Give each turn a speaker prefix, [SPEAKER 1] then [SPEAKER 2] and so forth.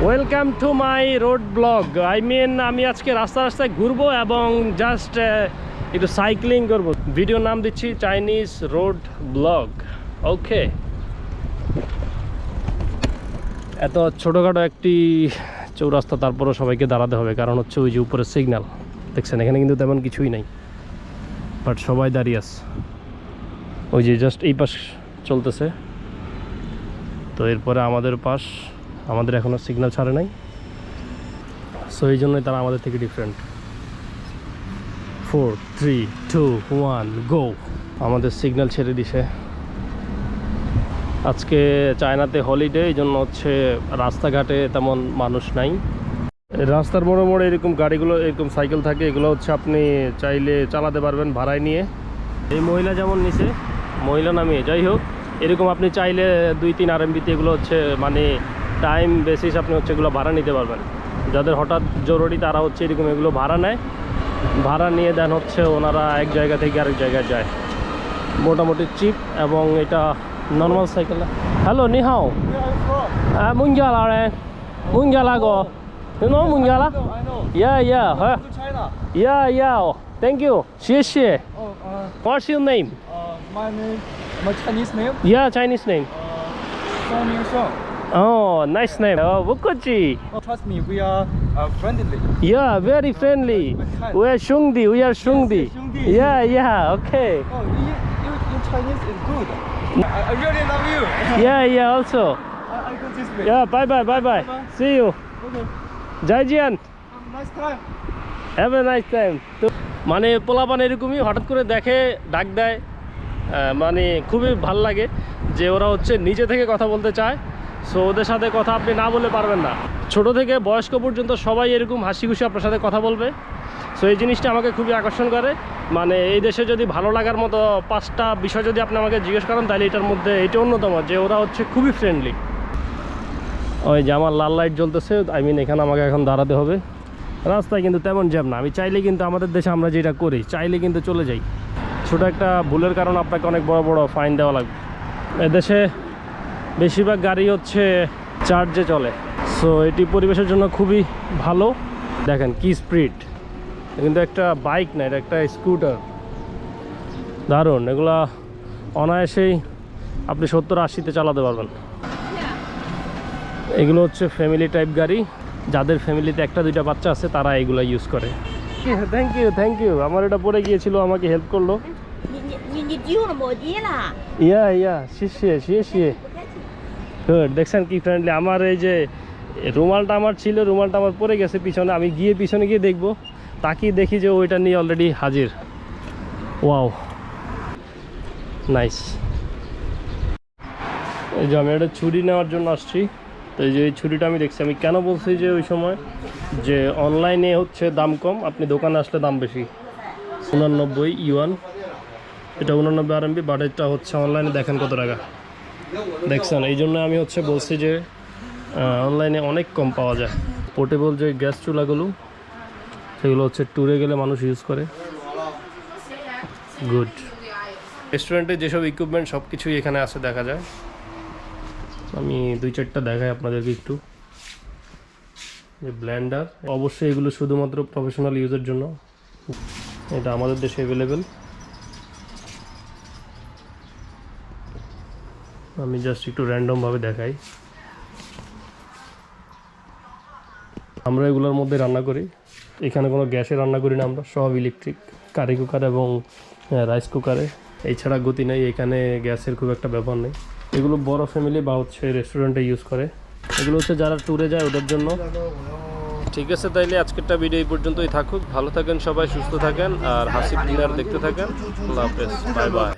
[SPEAKER 1] Welcome to my road blog. I mean আমি আজকে রাস্তায় ঘুরবো এবং জাস্ট একটু সাইক্লিং করব। ভিডিও নাম দিচ্ছি চাইনিজ রোড ব্লগ। ওকে, এত ছোটোখাটো একটি চৌরাস্তা, তারপরও সবাইকে দাঁড়াতে হবে, কারণ হচ্ছে ওই যে উপরে সিগন্যাল দেখছেন, এখানে কিন্তু তেমন কিছুই নাই, বাট সবাই দাঁড়িয়ে আছে। ওই যে জাস্ট এই পাশ চলতেছে, তো এরপরে আমাদের পাশ, আমাদের এখনও সিগন্যাল ছাড়ে নাই, সো এই জন্যই তারা আমাদের থেকে ডিফারেন্ট। 4, 3, 2, 1 গো। আমাদের সিগন্যাল ছেড়ে দিছে। আজকে চায়নাতে হলিডে, এই জন্য হচ্ছে রাস্তাঘাটে তেমন মানুষ নাই। রাস্তার মোড়ে মোড়ে এরকম গাড়িগুলো, এরকম সাইকেল থাকে, এগুলো হচ্ছে আপনি চাইলে চালাতে পারবেন ভাড়ায় নিয়ে। এই মহিলা যেমন নিচে, মহিলা নামিয়ে, যাই হোক, এরকম আপনি চাইলে 2-3 RMB-তে এগুলো হচ্ছে মানে টাইম বেসিস আপনি হচ্ছে এগুলো ভাড়া নিতে পারবেন। যাদের হঠাৎ জরুরি তারা হচ্ছে এরকম এগুলো ভাড়া নেয়, ভাড়া নিয়ে দেন হচ্ছে ওনারা এক জায়গা থেকে আরেক জায়গায় যায়। মোটামুটি চিপ, এবং এটা নর্মাল সাইকেল। হ্যালো, নি হাও, মুঞ্জালা রে, মুঞ্জালা গো, you know মুঞ্জালা? Yeah, yeah, huh? Yeah, yeah, thank you, 谢谢. What's your name?
[SPEAKER 2] My Chinese name?
[SPEAKER 1] Yeah, Chinese name.
[SPEAKER 2] Song Ming Song.
[SPEAKER 1] Oh, nice name. Wukuji.
[SPEAKER 2] Trust me, we are friendly.
[SPEAKER 1] Yeah, very friendly. We are Shungdi. We are Shungdi.
[SPEAKER 2] Shungdi.
[SPEAKER 1] Yeah, yeah. Okay.
[SPEAKER 2] Oh, you Chinese is good. I really love you.
[SPEAKER 1] Yeah, yeah. Also.
[SPEAKER 2] I go this way.
[SPEAKER 1] Yeah. Bye, bye, bye, bye. See you.
[SPEAKER 2] Okay.
[SPEAKER 1] Jai Jian.
[SPEAKER 2] Nice time.
[SPEAKER 1] Have a nice time. তো মানে পোলাপান এরকমই হঠাৎ করে দেখে, ডাক দেয়, মানে খুবই ভাল লাগে যে ওরা হচ্ছে নিজে থেকে কথা বলতে চায়। সো ওদের সাথে কথা আপনি না বলে পারবেন না। ছোট থেকে বয়স্ক পর্যন্ত সবাই এরকম হাসি খুশি আপনার সাথে কথা বলবে। সো এই জিনিসটা আমাকে খুবই আকর্ষণ করে। মানে এই দেশে যদি ভালো লাগার মতো 5টা বিষয় যদি আপনি আমাকে জিজ্ঞেস করেন, তাহলে এটার মধ্যে এটা অন্যতম, যে ওরা হচ্ছে খুবই ফ্রেন্ডলি। ওই যে আমার লাল লাইট জ্বলতেছে, আই মিন এখানে আমাকে এখন দাঁড়াতে হবে। রাস্তায় কিন্তু তেমন জ্যাম না। আমি চাইলে কিন্তু, আমাদের দেশে আমরা যেটা করি, চাইলে কিন্তু চলে যাই। ছোটো একটা ভুলের কারণে আপনাকে অনেক বড় বড় ফাইন দেওয়া লাগবে। এদেশে বেশিরভাগ গাড়ি হচ্ছে চার্জে চলে, সো এটি পরিবেশের জন্য খুবই ভালো। দেখেন কি স্পিড, কিন্তু একটা বাইক না, এটা একটা স্কুটার। দারুণ, এগুলা অনায়াসেই আপনি 70-80-তে চালাতে পারবেন। এগুলো হচ্ছে ফ্যামিলি টাইপ গাড়ি, যাদের ফ্যামিলিতে 1-2টা বাচ্চা আছে তারা এগুলো ইউজ করে। Thank you, thank you. আমার এটা পড়ে গিয়েছিল, আমাকে হেল্প করলো। ইয়া ইয়া, শিশিয়ে শিশিয়ে গুড। দেখছেন কি ফ্রেন্ডলি। আমার এই যে রুমালটা আমার ছিল, রুমালটা আমার পড়ে গেছে পিছনে, আমি গিয়ে পিছনে গিয়ে দেখবো, তাকিয়ে দেখি যে ওইটা নিয়ে অলরেডি হাজির। Wow, nice. এই যে আমি একটা ছুরি নেওয়ার জন্য আসছি, তো এই যে এই ছুরিটা আমি দেখছি। আমি কেন বলছি যে ওই সময় যে অনলাইনে হচ্ছে দাম কম, আপনি দোকানে আসলে দাম বেশি। 89 ইউয়ান, এটা 89 RMB, বাট এটা হচ্ছে অনলাইনে দেখেন কত টাকা, দেখছেন। এই জন্য আমি হচ্ছে বলছি যে অনলাইনে অনেক কম পাওয়া যায়। পোর্টেবল যে গ্যাস চুলাগুলো, সেগুলো হচ্ছে ট্যুরে গেলে মানুষ ইউজ করে। গুড। রেস্টুরেন্টে যেসব ইকুইপমেন্ট সব কিছুই এখানে আছে, দেখা যায়। আমি 2-4টা দেখাই আপনাদেরকে একটু। যে ব্লেন্ডার, অবশ্যই এগুলো শুধুমাত্র প্রফেশনাল ইউজের জন্য, এটা আমাদের দেশে অ্যাভেলেবেল। আমি জাস্ট একটু র্যান্ডমভাবে দেখাই। আমরা এগুলোর মধ্যে রান্না করি, এখানে কোনো গ্যাসে রান্না করি না আমরা, সব ইলেকট্রিক, কারি কুকার এবং রাইস কুকারে। এছাড়া গতি নেই, এখানে গ্যাসের খুব একটা ব্যবহার নেই। এগুলো বড় ফ্যামিলি বা হচ্ছে রেস্টুরেন্টে ইউজ করে। এগুলো হচ্ছে যারা ট্যুরে যায় ওদের জন্য। ঠিক আছে, তাইলে আজকেরটা ভিডিও এই পর্যন্তই থাকুক। ভালো থাকেন সবাই, সুস্থ থাকেন, আর হাসিব ডিনার দেখতে থাকেন। আল্লাহ হাফেজ, বাই বাই।